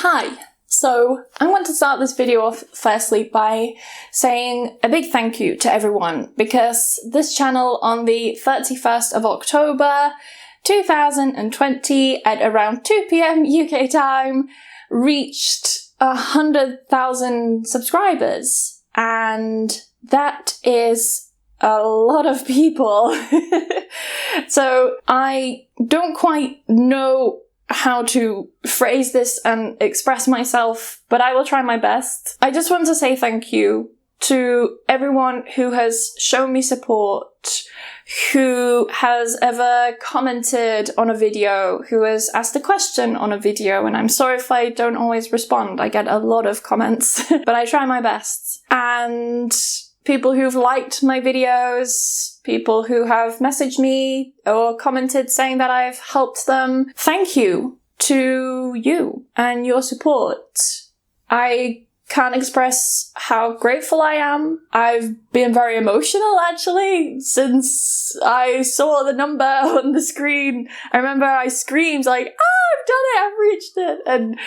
Hi! So I want to start this video off firstly by saying a big thank you to everyone, because this channel on the 31st of October 2020 at around 2 PM UK time reached 100,000 subscribers, and that is a lot of people. So I don't quite know how to phrase this and express myself, but I will try my best. I just want to say thank you to everyone who has shown me support, who has ever commented on a video, who has asked a question on a video, and I'm sorry if I don't always respond. I get a lot of comments, but I try my best. And people who've liked my videos, people who have messaged me or commented saying that I've helped them. Thank you to you and your support. I can't express how grateful I am. I've been very emotional actually since I saw the number on the screen. I remember I screamed like, I've done it, I've reached it. And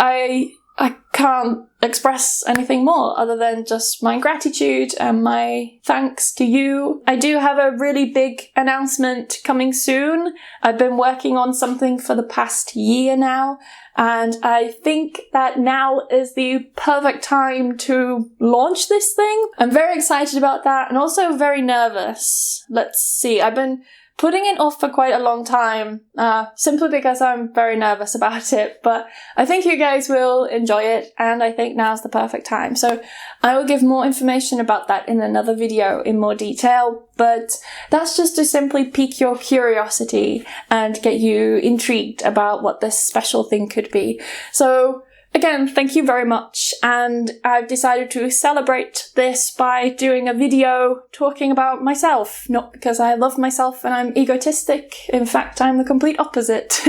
I can't express anything more other than just my gratitude and my thanks to you. I do have a really big announcement coming soon. I've been working on something for the past year now, and I think that now is the perfect time to launch this thing. I'm very excited about that and also very nervous. Let's see, I've been putting it off for quite a long time, simply because I'm very nervous about it, but I think you guys will enjoy it, and I think now's the perfect time. So I will give more information about that in another video in more detail, but that's just to simply pique your curiosity and get you intrigued about what this special thing could be. So again, thank you very much, and I've decided to celebrate this by doing a video talking about myself, not because I love myself and I'm egotistic. In fact, I'm the complete opposite.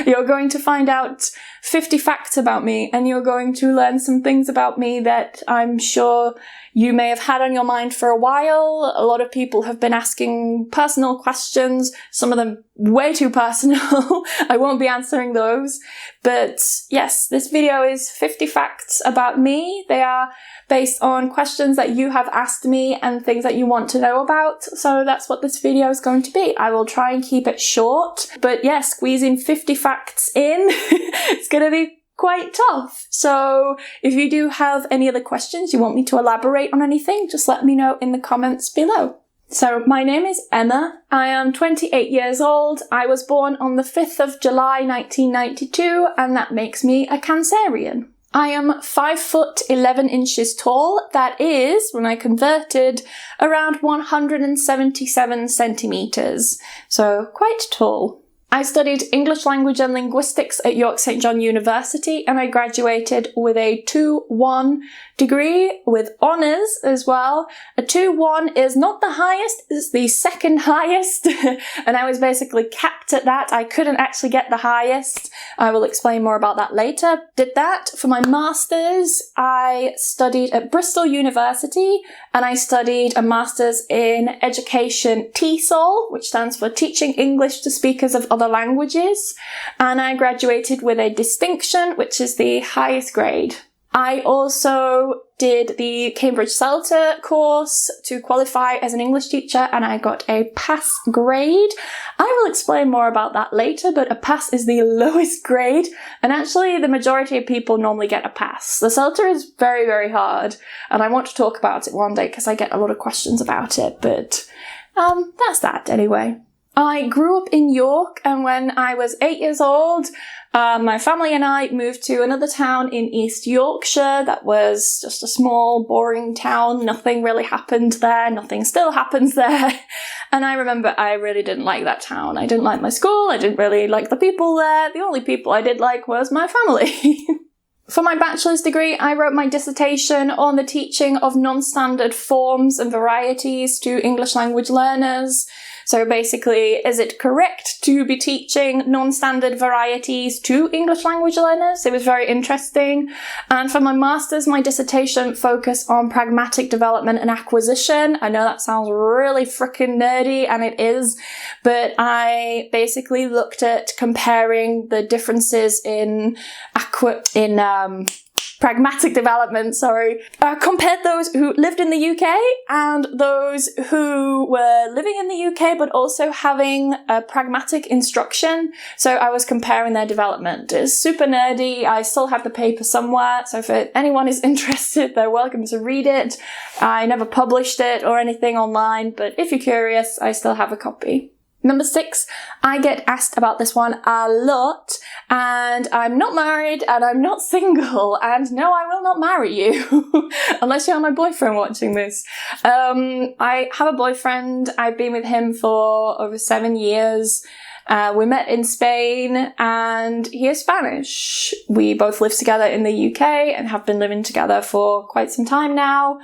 You're going to find out 50 facts about me, and you're going to learn some things about me that I'm sure you may have had on your mind for a while. A lot of people have been asking personal questions, some of them way too personal. I won't be answering those. But yes, this video is 50 facts about me. They are based on questions that you have asked me and things that you want to know about. So that's what this video is going to be. I will try and keep it short, but yeah, squeezing 50 facts in, it's going to be quite tough. So if you do have any other questions, you want me to elaborate on anything, just let me know in the comments below. So my name is Emma. I am 28 years old. I was born on the 5th of July 1992, and that makes me a Cancerian. I am 5 foot 11 inches tall. That is, when I converted, around 177 centimeters. So quite tall. I studied English language and linguistics at York St John University, and I graduated with a 2-1 degree with honours as well. A 2-1 is not the highest, it's the second highest, and I was basically capped at that. I couldn't actually get the highest. I will explain more about that later. Did that for my masters. I studied at Bristol University, and I studied a master's in education TESOL, which stands for Teaching English to Speakers of Other Languages, and I graduated with a distinction, which is the highest grade. I also did the Cambridge CELTA course to qualify as an English teacher, and I got a pass grade. I will explain more about that later, but a pass is the lowest grade, and actually the majority of people normally get a pass. The CELTA is very, very hard, and I want to talk about it one day because I get a lot of questions about it, but that's that anyway. I grew up in York, and when I was 8 years old, my family and I moved to another town in East Yorkshire that was just a small, boring town. Nothing really happened there. Nothing still happens there. And I remember I really didn't like that town. I didn't like my school. I didn't really like the people there. The only people I did like was my family. For my bachelor's degree, I wrote my dissertation on the teaching of non-standard forms and varieties to English language learners. So basically, is it correct to be teaching non-standard varieties to English language learners? It was very interesting. And for my master's, my dissertation focused on pragmatic development and acquisition. I know that sounds really freaking nerdy, and it is, but I basically looked at comparing the differences in pragmatic development, compared those who lived in the UK and those who were living in the UK but also having a pragmatic instruction. So I was comparing their development. It's super nerdy. I still have the paper somewhere, so if anyone is interested, they're welcome to read it. I never published it or anything online, but if you're curious, I still have a copy. Number 6, I get asked about this one a lot, and I'm not married and I'm not single, and no, I will not marry you unless you're my boyfriend watching this. I have a boyfriend. I've been with him for over 7 years. We met in Spain, and he is Spanish. We both live together in the UK and have been living together for quite some time now.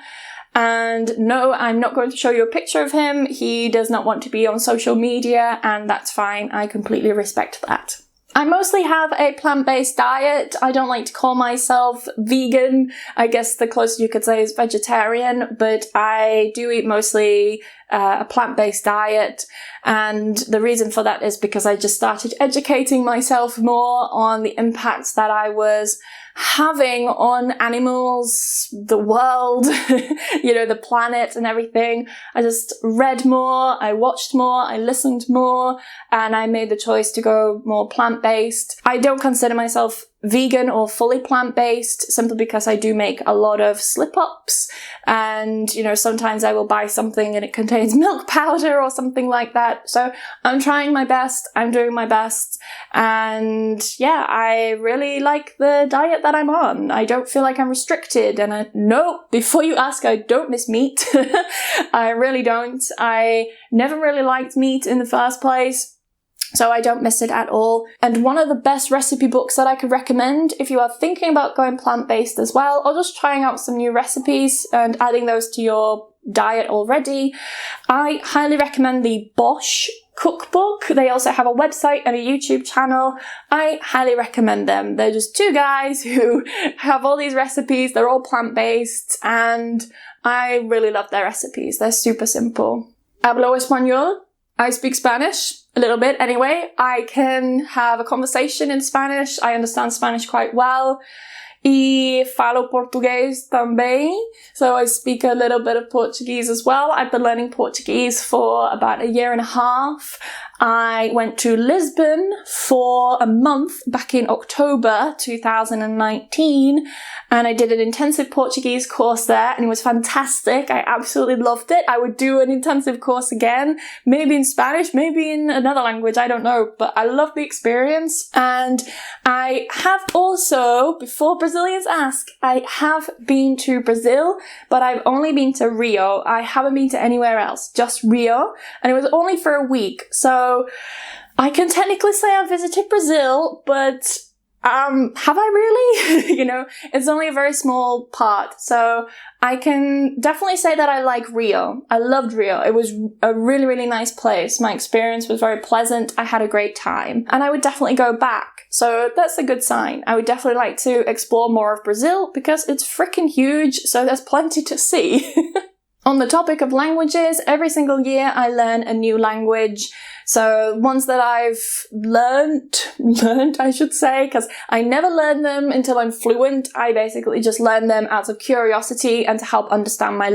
And no, I'm not going to show you a picture of him. He does not want to be on social media, and that's fine. I completely respect that. I mostly have a plant-based diet. I don't like to call myself vegan. I guess the closest you could say is vegetarian, but I do eat mostly a plant-based diet. And the reason for that is because I just started educating myself more on the impacts that I was having on animals, the world, the planet and everything. I just read more, I watched more, I listened more, and I made the choice to go more plant-based. I don't consider myself vegan or fully plant-based simply because I do make a lot of slip-ups, and sometimes I will buy something and it contains milk powder or something like that. So I'm trying my best, I'm doing my best, and yeah, I really like the diet that I'm on. I don't feel like I'm restricted, and no, before you ask, I don't miss meat. I really don't. I never really liked meat in the first place, so I don't miss it at all. And one of the best recipe books that I could recommend if you are thinking about going plant-based as well, or just trying out some new recipes and adding those to your diet already, I highly recommend the Bosch cookbook. They also have a website and a YouTube channel. I highly recommend them. They're just 2 guys who have all these recipes. They're all plant-based, and I really love their recipes. They're super simple. Hablo español. I speak Spanish a little bit anyway. I can have a conversation in Spanish. I understand Spanish quite well. E falo português também. So I speak a little bit of Portuguese as well. I've been learning Portuguese for about 1.5 years. I went to Lisbon for a month back in October 2019, and I did an intensive Portuguese course there, and it was fantastic. I absolutely loved it. I would do an intensive course again, maybe in Spanish, maybe in another language, I don't know, but I loved the experience. And I have also, before Brazilians ask, I have been to Brazil, but I've only been to Rio. I haven't been to anywhere else, just Rio, and it was only for a week. So I can technically say I visited Brazil, but have I really? It's only a very small part. So I can definitely say that I like Rio. I loved Rio. It was a really, really nice place. My experience was very pleasant. I had a great time, and I would definitely go back. So that's a good sign. I would definitely like to explore more of Brazil because it's freaking huge. So there's plenty to see. On the topic of languages, every single year I learn a new language. So ones that I've learned, I should say, because I never learn them until I'm fluent. I basically just learn them out of curiosity and to help understand my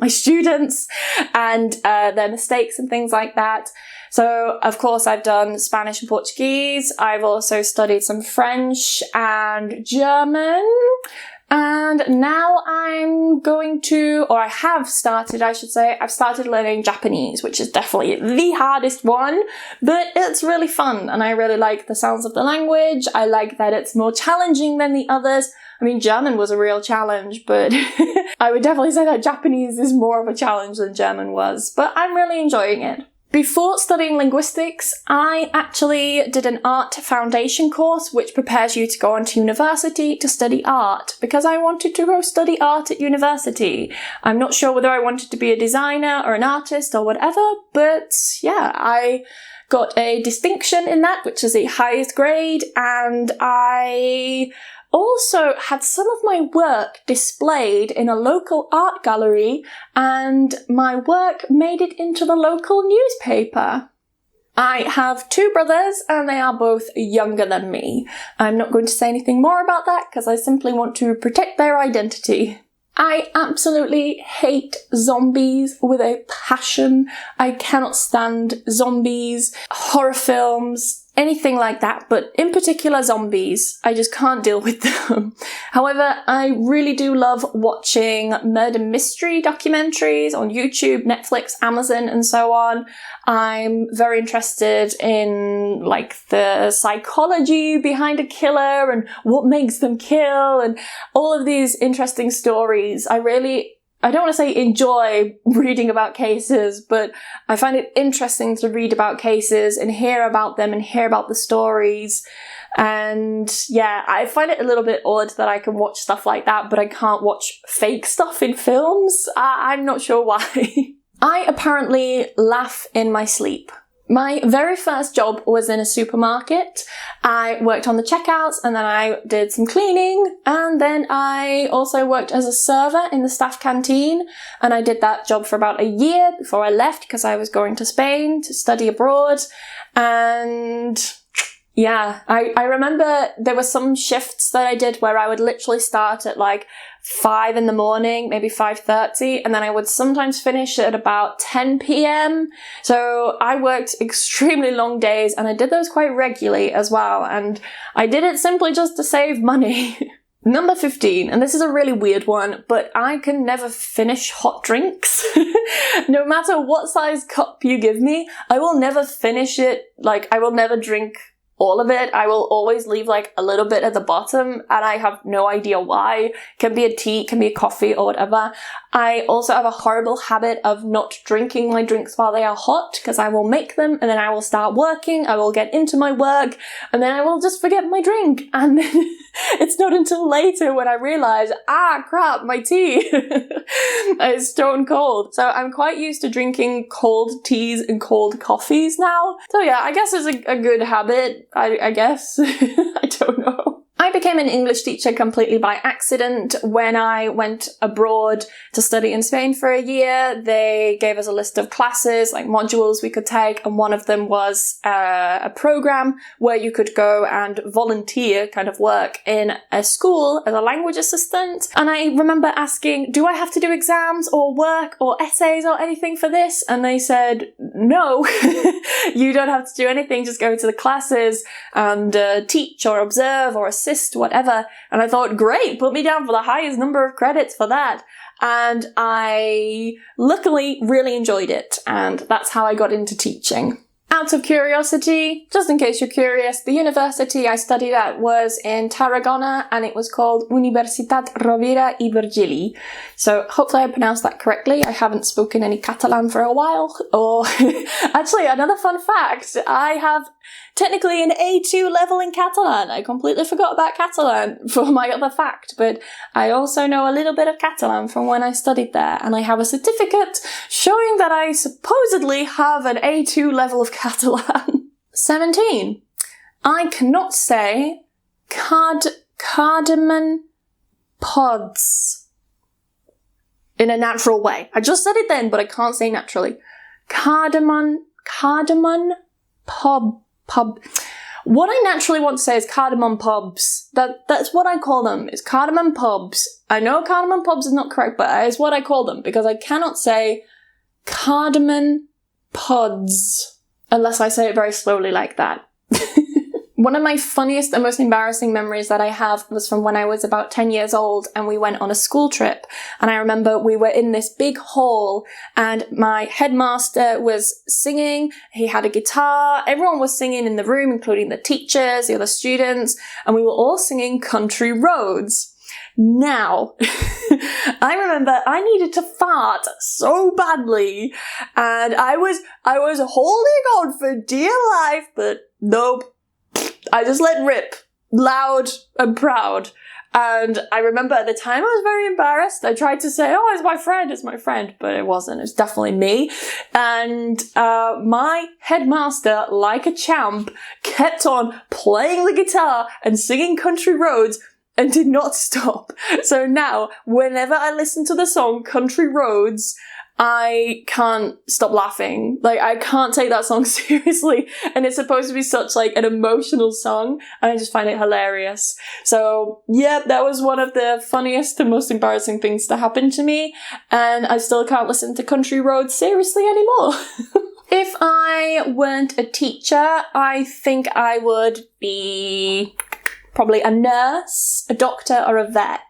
students, and their mistakes and things like that. So, of course, I've done Spanish and Portuguese. I've also studied some French and German. And now I've started learning Japanese, which is definitely the hardest one, but it's really fun, and I really like the sounds of the language. I like that it's more challenging than the others. I mean, German was a real challenge, but I would definitely say that Japanese is more of a challenge than German was, but I'm really enjoying it. Before studying linguistics, I actually did an art foundation course which prepares you to go on to university to study art, because I wanted to go study art at university. I'm not sure whether I wanted to be a designer or an artist or whatever, but yeah, I got a distinction in that, which is the highest grade, and I also had some of my work displayed in a local art gallery, and my work made it into the local newspaper. I have 2 brothers, and they are both younger than me. I'm not going to say anything more about that because I simply want to protect their identity. I absolutely hate zombies with a passion. I cannot stand zombies, horror films, anything like that, but in particular zombies. I just can't deal with them. However, I really do love watching murder mystery documentaries on YouTube, Netflix, Amazon, and so on. I'm very interested in like the psychology behind a killer and what makes them kill and all of these interesting stories. I don't want to say enjoy reading about cases, but I find it interesting to read about cases and hear about them and hear about the stories. And yeah, I find it a little bit odd that I can watch stuff like that, but I can't watch fake stuff in films. I'm not sure why. I apparently laugh in my sleep. My very first job was in a supermarket. I worked on the checkouts, and then I did some cleaning, and then I also worked as a server in the staff canteen, and I did that job for about a year before I left because I was going to Spain to study abroad. And yeah, I remember there were some shifts that I did where I would literally start at like 5 in the morning, maybe 5:30, and then I would sometimes finish at about 10 p.m. So I worked extremely long days, and I did those quite regularly as well, and I did it simply just to save money. Number 15, and this is a really weird one, but I can never finish hot drinks. No matter what size cup you give me, I will never finish it. Like, I will never drink all of it. I will always leave like a little bit at the bottom, and I have no idea why. It can be a tea, it can be a coffee or whatever. I also have a horrible habit of not drinking my drinks while they are hot, because I will make them and then I will start working, I will get into my work, and then I will just forget my drink. And then it's not until later when I realize, crap, my tea is stone cold. So I'm quite used to drinking cold teas and cold coffees now. So yeah, I guess it's a good habit. I guess. I don't know. I became an English teacher completely by accident when I went abroad to study in Spain for a year. They gave us a list of classes, like modules we could take, and one of them was a program where you could go and volunteer, kind of work in a school as a language assistant. And I remember asking, do I have to do exams or work or essays or anything for this? And they said, no, you don't have to do anything, just go to the classes and teach or observe or assist, whatever. And I thought, great, put me down for the highest number of credits for that. And I luckily really enjoyed it, and that's how I got into teaching. Out of curiosity, just in case you're curious, the university I studied at was in Tarragona, and it was called Universitat Rovira i Virgili. So hopefully I pronounced that correctly. I haven't spoken any Catalan for a while. Or actually, another fun fact, I have technically an A2 level in Catalan. I completely forgot about Catalan for my other fact, but I also know a little bit of Catalan from when I studied there, and I have a certificate showing that I supposedly have an A2 level of Catalan. 17. I cannot say cardamom pods in a natural way. I just said it then, but I can't say naturally. Cardamom pub. What I naturally want to say is cardamom pubs. That's what I call them. It's cardamom pubs. I know cardamom pubs is not correct, but it's what I call them, because I cannot say cardamom pods unless I say it very slowly like that. One of my funniest and most embarrassing memories that I have was from when I was about 10 years old, and we went on a school trip. And I remember we were in this big hall, and my headmaster was singing. He had a guitar. Everyone was singing in the room, including the teachers, the other students, and we were all singing Country Roads. Now, I remember I needed to fart so badly, and I was holding on for dear life, but nope, I just let rip, loud and proud. And I remember at the time I was very embarrassed. I tried to say, oh, it's my friend, but it wasn't. It was definitely me. And my headmaster, like a champ, kept on playing the guitar and singing Country Roads and did not stop. So now, whenever I listen to the song Country Roads, I can't stop laughing. Like, I can't take that song seriously. And it's supposed to be such, like, an emotional song. And I just find it hilarious. So, yeah, that was one of the funniest and most embarrassing things to happen to me. And I still can't listen to Country Roads seriously anymore. If I weren't a teacher, I think I would be probably a nurse, a doctor, or a vet.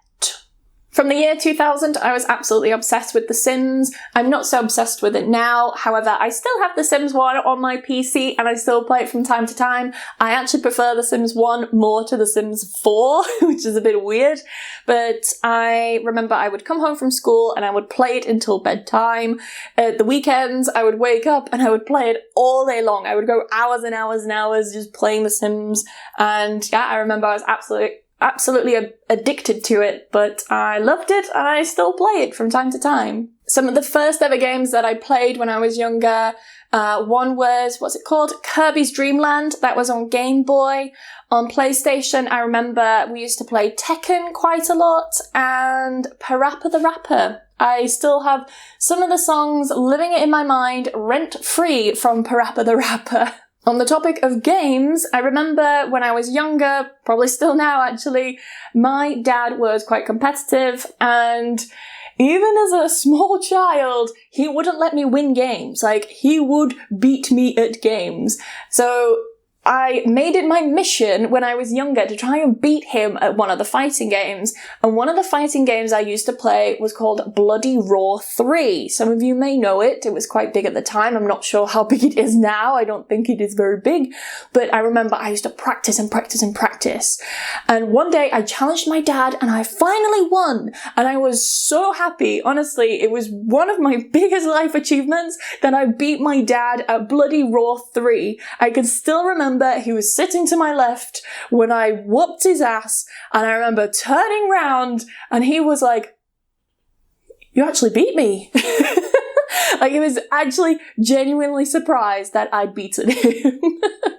From the year 2000, I was absolutely obsessed with The Sims. I'm not so obsessed with it now. However, I still have The Sims 1 on my PC and I still play it from time to time. I actually prefer The Sims 1 more to The Sims 4, which is a bit weird. But I remember I would come home from school and I would play it until bedtime. At the weekends, I would wake up and I would play it all day long. I would go hours and hours and hours just playing The Sims. And yeah, I remember I was absolutely addicted to it, but I loved it and I still play it from time to time. Some of the first ever games that I played when I was younger, one was, what's it called? Kirby's Dream Land. That was on Game Boy. On PlayStation, I remember we used to play Tekken quite a lot and Parappa the Rapper. I still have some of the songs living in my mind rent-free from Parappa the Rapper. On the topic of games, I remember when I was younger, probably still now actually, my dad was quite competitive and even as a small child, he wouldn't let me win games. Like, he would beat me at games. So I made it my mission when I was younger to try and beat him at one of the fighting games. And one of the fighting games I used to play was called Bloody Roar 3. Some of you may know it. It was quite big at the time. I'm not sure how big it is now. I don't think it is very big. But I remember I used to practice and practice and practice. And one day I challenged my dad and I finally won. And I was so happy. Honestly, it was one of my biggest life achievements that I beat my dad at Bloody Roar 3. I can still remember he was sitting to my left when I whooped his ass, and I remember turning round and he was like, "You actually beat me." Like, he was actually genuinely surprised that I'd beaten him.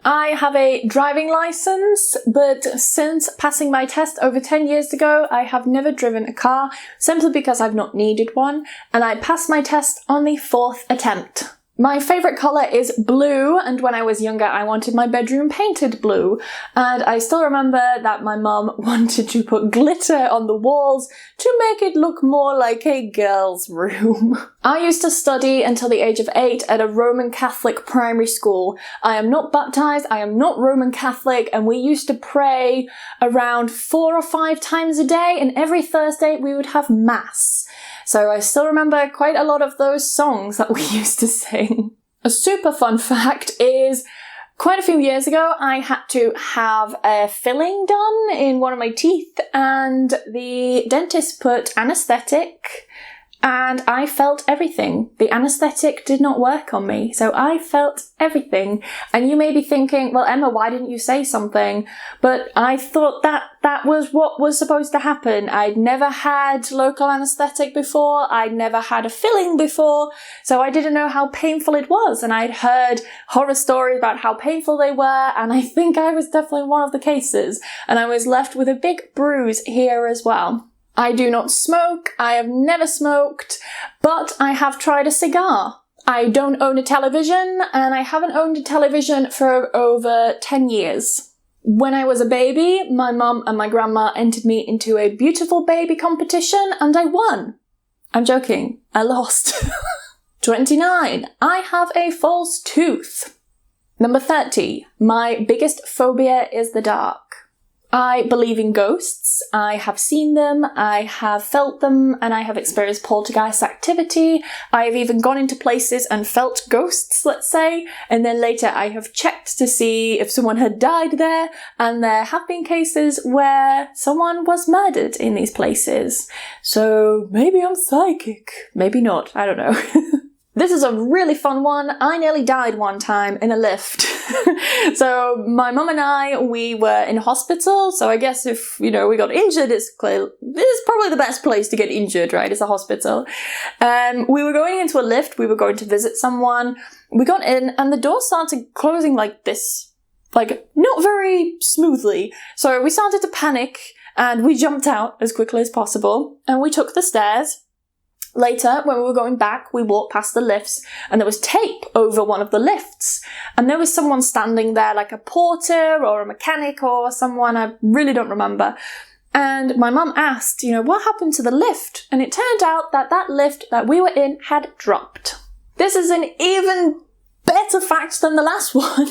I have a driving license, but since passing my test over 10 years ago, I have never driven a car, simply because I've not needed one, and I passed my test on the 4th attempt. My favourite colour is blue, and when I was younger I wanted my bedroom painted blue, and I still remember that my mum wanted to put glitter on the walls to make it look more like a girl's room. I used to study until the age of 8 at a Roman Catholic primary school. I am not baptised, I am not Roman Catholic, and we used to pray around 4 or 5 times a day, and every Thursday we would have mass. So I still remember quite a lot of those songs that we used to sing. A super fun fact is, quite a few years ago, I had to have a filling done in one of my teeth, and the dentist put anaesthetic, and I felt everything. The anaesthetic did not work on me, so I felt everything. And you may be thinking, well, Emma, why didn't you say something? But I thought that was what was supposed to happen. I'd never had local anaesthetic before, I'd never had a filling before, so I didn't know how painful it was. And I'd heard horror stories about how painful they were, and I think I was definitely one of the cases. And I was left with a big bruise here as well. I do not smoke, I have never smoked, but I have tried a cigar. I don't own a television, and I haven't owned a television for over 10 years. When I was a baby, my mum and my grandma entered me into a beautiful baby competition, and I won. I'm joking, I lost. 29. I have a false tooth. Number 30. My biggest phobia is the dark. I believe in ghosts. I have seen them, I have felt them, and I have experienced poltergeist activity. I have even gone into places and felt ghosts, let's say, and then later I have checked to see if someone had died there, and there have been cases where someone was murdered in these places. So maybe I'm psychic. Maybe not, I don't know. This is a really fun one. I nearly died one time in a lift. So my mum and I, we were in hospital. So I guess if, we got injured, it's probably the best place to get injured, right? It's a hospital. We were going into a lift. We were going to visit someone. We got in and the door started closing like this. Like, not very smoothly. So we started to panic and we jumped out as quickly as possible and we took the stairs. Later, when we were going back, we walked past the lifts and there was tape over one of the lifts. And there was someone standing there, like a porter or a mechanic or someone, I really don't remember. And my mum asked, what happened to the lift? And it turned out that that lift that we were in had dropped. This is an even better fact than the last one.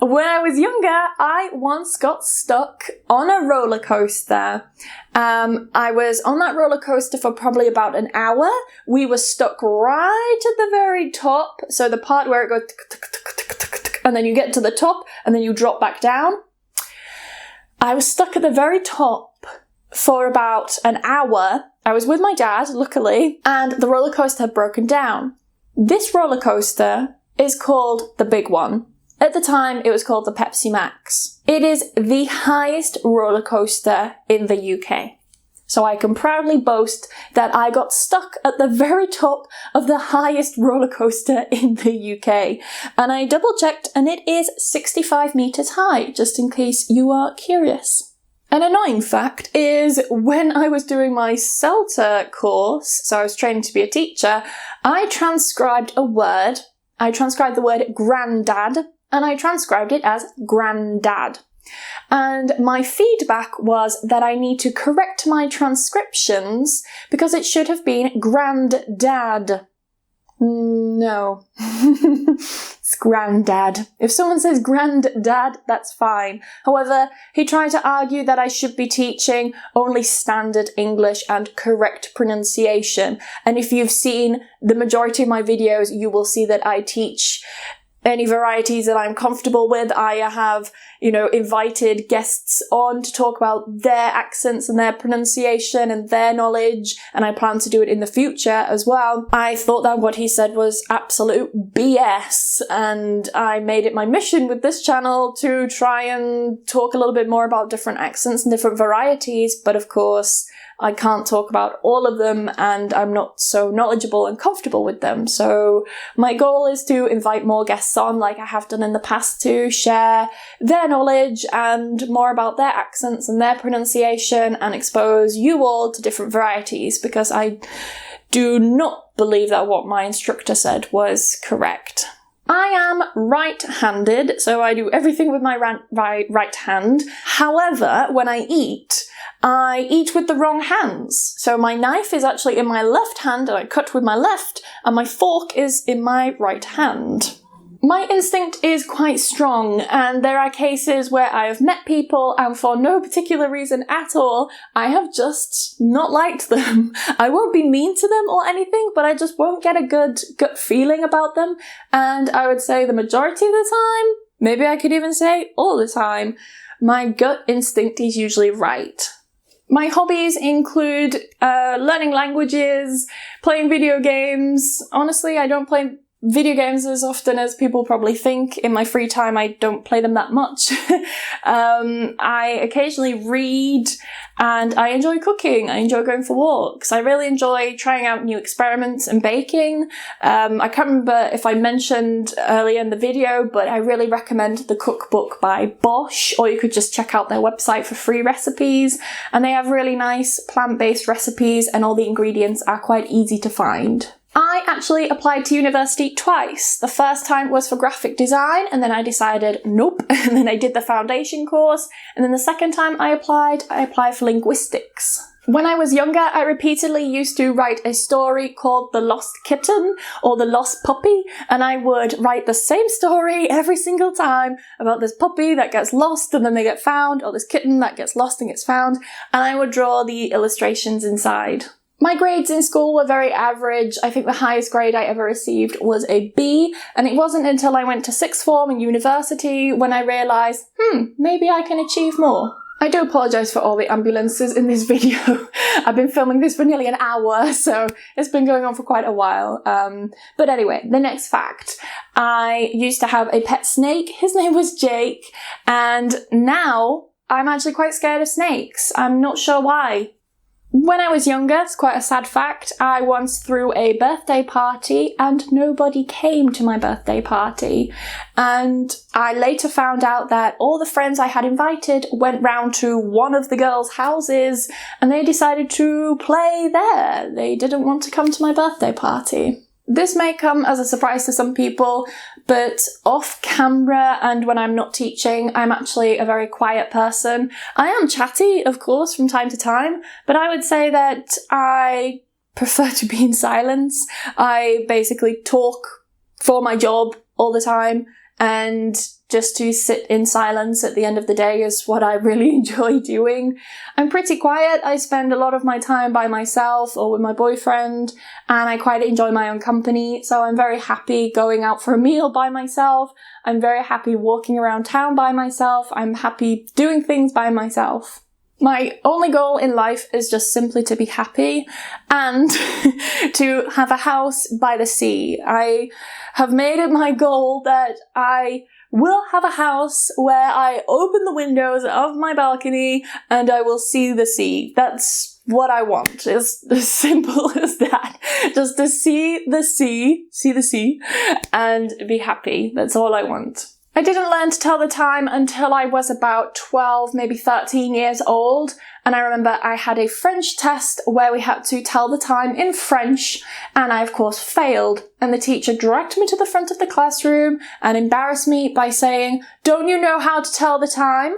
When I was younger, I once got stuck on a roller coaster. I was on that roller coaster for probably about an hour. We were stuck right at the very top. So the part where it goes and then you get to the top and then you drop back down. I was stuck at the very top for about an hour. I was with my dad, luckily, and the roller coaster had broken down. This roller coaster is called the big one. At the time, it was called the Pepsi Max. It is the highest roller coaster in the UK. So I can proudly boast that I got stuck at the very top of the highest roller coaster in the UK. And I double checked and it is 65 meters high, just in case you are curious. An annoying fact is when I was doing my CELTA course, so I was training to be a teacher, I transcribed the word granddad, and I transcribed it as grandad. And my feedback was that I need to correct my transcriptions because it should have been granddad. No. It's granddad. If someone says granddad, that's fine. However, he tried to argue that I should be teaching only standard English and correct pronunciation. And if you've seen the majority of my videos, you will see that I teach any varieties that I'm comfortable with. I have, invited guests on to talk about their accents and their pronunciation and their knowledge, and I plan to do it in the future as well. I thought that what he said was absolute BS, and I made it my mission with this channel to try and talk a little bit more about different accents and different varieties, but of course, I can't talk about all of them and I'm not so knowledgeable and comfortable with them. So my goal is to invite more guests on like I have done in the past to share their knowledge and more about their accents and their pronunciation and expose you all to different varieties, because I do not believe that what my instructor said was correct. I am right-handed, so I do everything with my right hand. However, when I eat with the wrong hands. So my knife is actually in my left hand and I cut with my left, and my fork is in my right hand. My instinct is quite strong, and there are cases where I have met people and for no particular reason at all, I have just not liked them. I won't be mean to them or anything, but I just won't get a good gut feeling about them. And I would say the majority of the time, maybe I could even say all the time, my gut instinct is usually right. My hobbies include learning languages, playing video games. Honestly, I don't play video games as often as people probably think. In my free time, I don't play them that much. I occasionally read, and I enjoy cooking. I enjoy going for walks. I really enjoy trying out new experiments and baking. I can't remember if I mentioned earlier in the video, but I really recommend the cookbook by Bosch, or you could just check out their website for free recipes. And they have really nice plant-based recipes, and all the ingredients are quite easy to find. I actually applied to university twice. The first time was for graphic design, and then I decided nope, and then I did the foundation course, and then the second time I applied for linguistics. When I was younger, I repeatedly used to write a story called The Lost Kitten or The Lost Puppy, and I would write the same story every single time about this puppy that gets lost and then they get found, or this kitten that gets lost and gets found, and I would draw the illustrations inside. My grades in school were very average. I think the highest grade I ever received was a B, and it wasn't until I went to sixth form and university when I realised, maybe I can achieve more. I do apologise for all the ambulances in this video. I've been filming this for nearly an hour, so it's been going on for quite a while. But anyway, the next fact. I used to have a pet snake. His name was Jake, and now I'm actually quite scared of snakes. I'm not sure why. When I was younger, it's quite a sad fact, I once threw a birthday party and nobody came to my birthday party. And I later found out that all the friends I had invited went round to one of the girls' houses and they decided to play there. They didn't want to come to my birthday party. This may come as a surprise to some people, but off camera and when I'm not teaching, I'm actually a very quiet person. I am chatty, of course, from time to time, but I would say that I prefer to be in silence. I basically talk for my job all the time, and just to sit in silence at the end of the day is what I really enjoy doing. I'm pretty quiet. I spend a lot of my time by myself or with my boyfriend, and I quite enjoy my own company. So I'm very happy going out for a meal by myself. I'm very happy walking around town by myself. I'm happy doing things by myself. My only goal in life is just simply to be happy and to have a house by the sea. I have made it my goal that I will have a house where I open the windows of my balcony and I will see the sea. That's what I want. It's as simple as that. Just to see the sea, and be happy. That's all I want. I didn't learn to tell the time until I was about 12, maybe 13 years old. And I remember I had a French test where we had to tell the time in French, and I of course failed. And the teacher dragged me to the front of the classroom and embarrassed me by saying, "Don't you know how to tell the time?"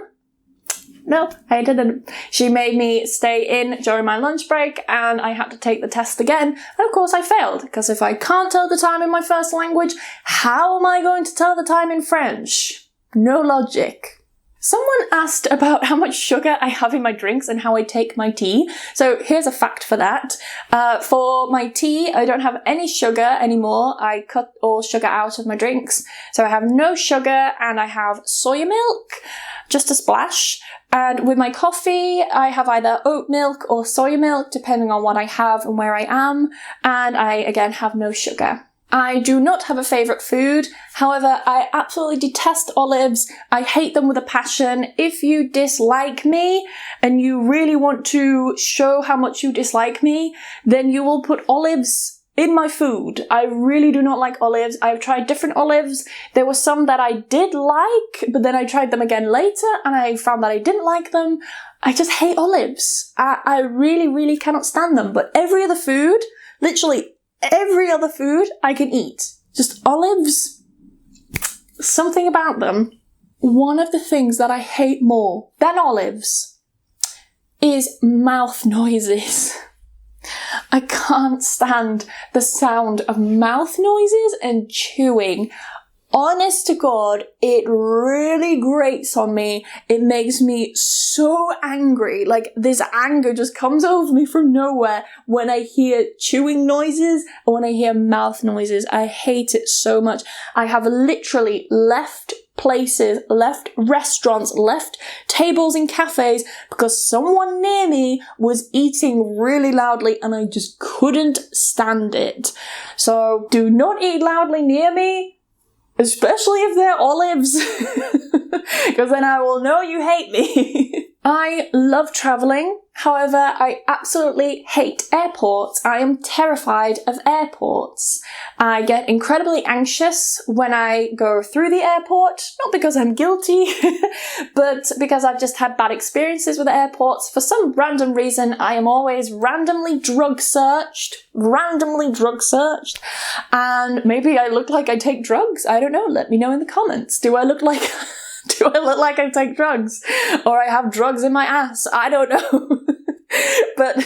No, I didn't. She made me stay in during my lunch break and I had to take the test again. And of course I failed, because if I can't tell the time in my first language, how am I going to tell the time in French? No logic. Someone asked about how much sugar I have in my drinks and how I take my tea. So here's a fact for that. For my tea, I don't have any sugar anymore. I cut all sugar out of my drinks. So I have no sugar and I have soy milk, just a splash. And with my coffee, I have either oat milk or soy milk, depending on what I have and where I am. And I, again, have no sugar. I do not have a favourite food. However, I absolutely detest olives. I hate them with a passion. If you dislike me and you really want to show how much you dislike me, then you will put olives in my food. I really do not like olives. I've tried different olives. There were some that I did like, but then I tried them again later and I found that I didn't like them. I just hate olives. I really, really cannot stand them. But every other food, literally every other food I can eat. Just olives, something about them. One of the things that I hate more than olives is mouth noises. I can't stand the sound of mouth noises and chewing. Honest to God, it really grates on me. It makes me so angry. Like, this anger just comes over me from nowhere when I hear chewing noises or when I hear mouth noises. I hate it so much. I have literally left places, left restaurants, left tables in cafes because someone near me was eating really loudly and I just couldn't stand it. So do not eat loudly near me, especially if they're olives, because then I will know you hate me. I love travelling. However, I absolutely hate airports. I am terrified of airports. I get incredibly anxious when I go through the airport, not because I'm guilty, but because I've just had bad experiences with airports. For some random reason, I am always randomly drug searched, and maybe I look like I take drugs. I don't know. Let me know in the comments. Do I look like I take drugs? Or I have drugs in my ass? I don't know. But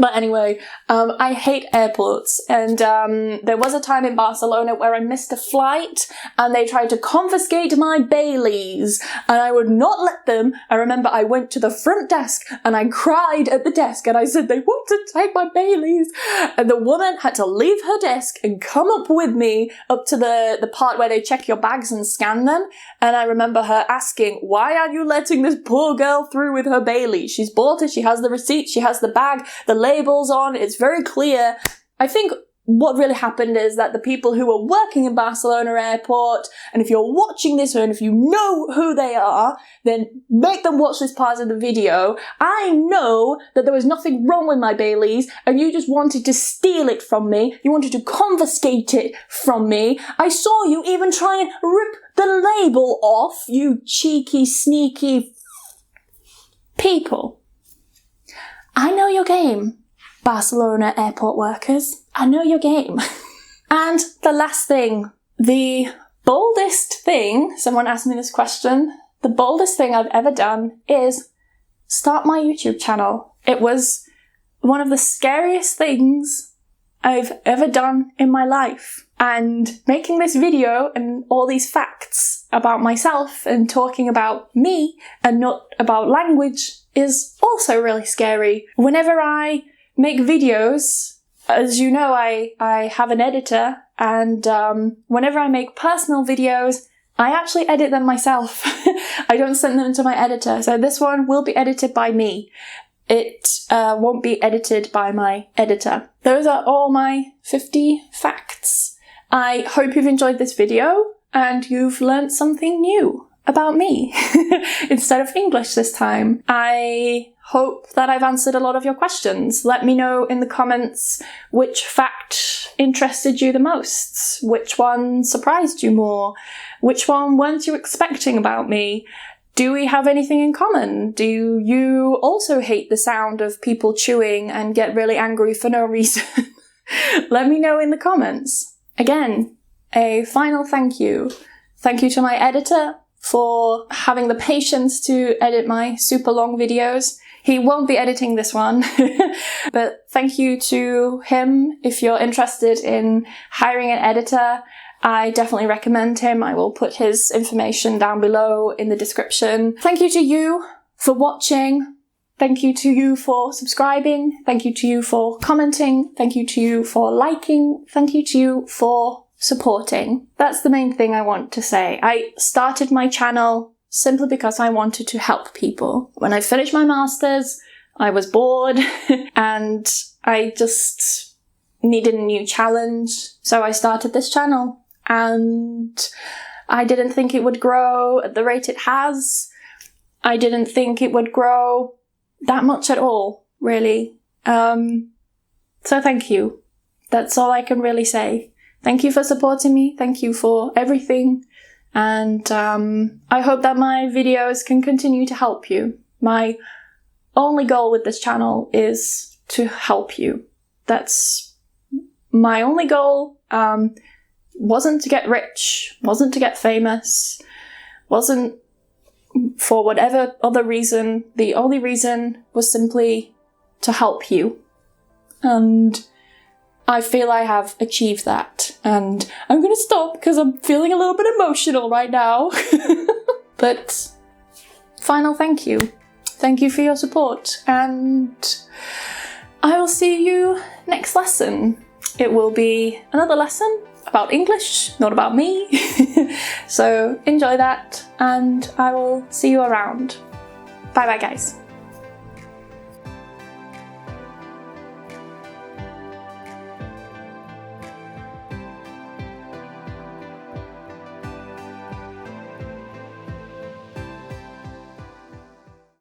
But anyway, I hate airports, and there was a time in Barcelona where I missed a flight and they tried to confiscate my Baileys, and I would not let them. I remember I went to the front desk and I cried at the desk and I said, they want to take my Baileys. And the woman had to leave her desk and come up with me up to the part where they check your bags and scan them. And I remember her asking, why are you letting this poor girl through with her Baileys? She's bought it, she has the receipt, she has the bag, the labels on, it's very clear. I think what really happened is that the people who were working in Barcelona airport, and if you're watching this and if you know who they are, then make them watch this part of the video. I know that there was nothing wrong with my Baileys and you just wanted to steal it from me. You wanted to confiscate it from me. I saw you even try and rip the label off, you cheeky, sneaky people. I know your game, Barcelona airport workers. I know your game. And the last thing, the boldest thing, someone asked me this question, the boldest thing I've ever done is start my YouTube channel. It was one of the scariest things I've ever done in my life. And making this video and all these facts about myself and talking about me and not about language is also really scary. Whenever I make videos, as you know, I have an editor, and whenever I make personal videos, I actually edit them myself. I don't send them to my editor. So this one will be edited by me. It won't be edited by my editor. Those are all my 50 facts. I hope you've enjoyed this video and you've learned something new about me instead of English this time. I hope that I've answered a lot of your questions. Let me know in the comments which fact interested you the most, which one surprised you more, which one weren't you expecting about me. Do we have anything in common? Do you also hate the sound of people chewing and get really angry for no reason? Let me know in the comments. Again, a final thank you. Thank you to my editor for having the patience to edit my super long videos. He won't be editing this one, but thank you to him. If you're interested in hiring an editor, I definitely recommend him. I will put his information down below in the description. Thank you to you for watching. Thank you to you for subscribing. Thank you to you for commenting. Thank you to you for liking. Thank you to you for supporting. That's the main thing I want to say. I started my channel simply because I wanted to help people. When I finished my masters, I was bored and I just needed a new challenge. So I started this channel, and I didn't think it would grow at the rate it has. I didn't think it would grow that much at all, really. So thank you. That's all I can really say. Thank you for supporting me. Thank you for everything. And I hope that my videos can continue to help you. My only goal with this channel is to help you. That's my only goal. Wasn't to get rich, wasn't to get famous, wasn't for whatever other reason. The only reason was simply to help you. And I feel I have achieved that. And I'm gonna stop because I'm feeling a little bit emotional right now. But final thank you. Thank you for your support. And I will see you next lesson. It will be another lesson about English, not about me. So enjoy that, and I will see you around. Bye bye, guys.